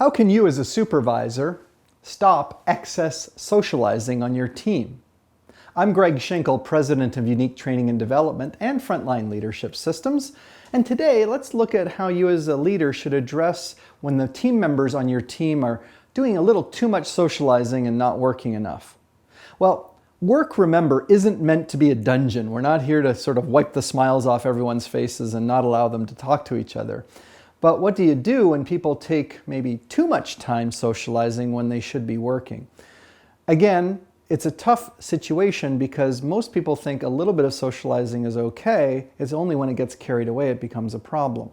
How can you as a supervisor stop excess socializing on your team? I'm Greg Schenkel, President of Unique Training and Development and Frontline Leadership Systems. And today, let's look at how you as a leader should address when the team members on your team are doing a little too much socializing and not working enough. Well, work, remember, isn't meant to be a dungeon. We're not here to sort of wipe the smiles off everyone's faces and not allow them to talk to each other. But what do you do when people take maybe too much time socializing when they should be working? Again, it's a tough situation because most people think a little bit of socializing is okay. It's only when it gets carried away it becomes a problem.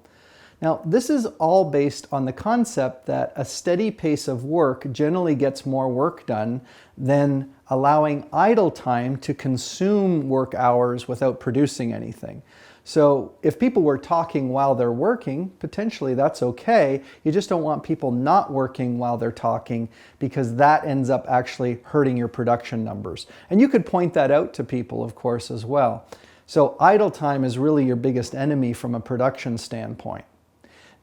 Now, this is all based on the concept that a steady pace of work generally gets more work done than allowing idle time to consume work hours without producing anything. So if people were talking while they're working, potentially that's okay. You just don't want people not working while they're talking because that ends up actually hurting your production numbers. And you could point that out to people, of course, as well. So idle time is really your biggest enemy from a production standpoint.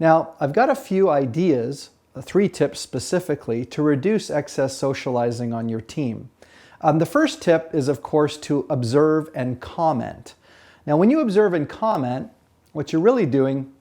Now, I've got a few ideas, 3 tips specifically, to reduce excess socializing on your team. The first tip is, of course, to observe and comment. Now, when you observe and comment, what you're really doing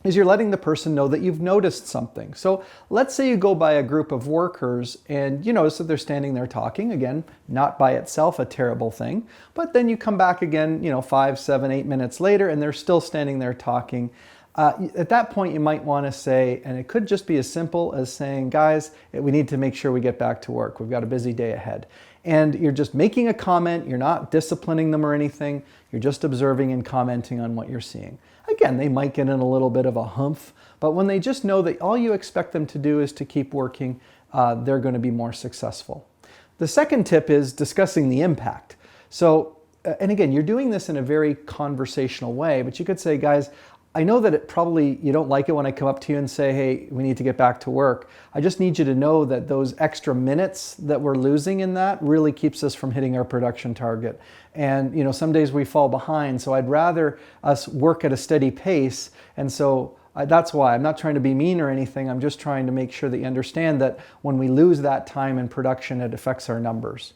is you're letting the person know that you've noticed something. So let's say you go by a group of workers and you notice that they're standing there talking. Again, not by itself a terrible thing, but then you come back again, 5, 7, 8 minutes later and they're still standing there talking. At that point, you might want to say, and it could just be as simple as saying, guys, we need to make sure we get back to work. We've got a busy day ahead. And you're just making a comment. You're not disciplining them or anything. You're just observing and commenting on what you're seeing. Again, they might get in a little bit of a humph, but when they just know that all you expect them to do is to keep working, they're going to be more successful. The second tip is discussing the impact. So, and again, you're doing this in a very conversational way, but you could say, guys, I know that you don't like it when I come up to you and say, hey, we need to get back to work. I just need you to know that those extra minutes that we're losing in that really keeps us from hitting our production target. And some days we fall behind, so I'd rather us work at a steady pace. And so that's why I'm not trying to be mean or anything. I'm just trying to make sure that you understand that when we lose that time in production, it affects our numbers.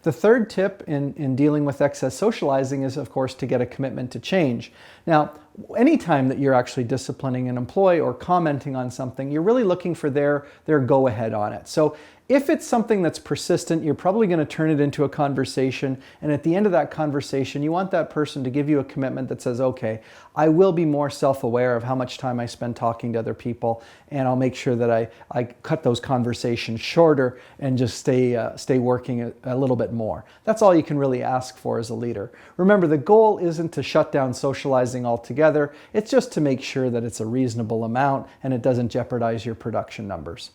The third tip in dealing with excess socializing is, of course, to get a commitment to change. Now, anytime that you're actually disciplining an employee or commenting on something, you're really looking for their go-ahead on it. So if it's something that's persistent, you're probably going to turn it into a conversation. And at the end of that conversation, you want that person to give you a commitment that says, okay, I will be more self-aware of how much time I spend talking to other people, and I'll make sure that I cut those conversations shorter and just stay working a little bit more. That's all you can really ask for as a leader. Remember, the goal isn't to shut down socializing altogether. It's just to make sure that it's a reasonable amount and it doesn't jeopardize your production numbers.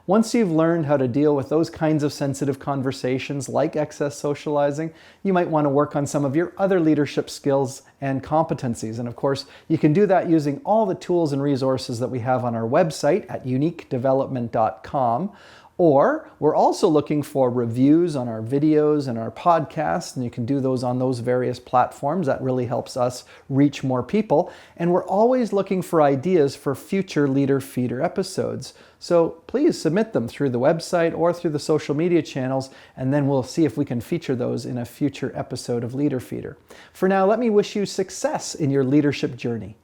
Once you've learned how to deal with those kinds of sensitive conversations like excess socializing, you might want to work on some of your other leadership skills and competencies. And of course, you can do that using all the tools and resources that we have on our website at uniquedevelopment.com. Or we're also looking for reviews on our videos and our podcasts, and you can do those on those various platforms. That really helps us reach more people. And we're always looking for ideas for future Leader Feeder episodes. So please submit them through the website or through the social media channels, and then we'll see if we can feature those in a future episode of Leader Feeder. For now, let me wish you success in your leadership journey.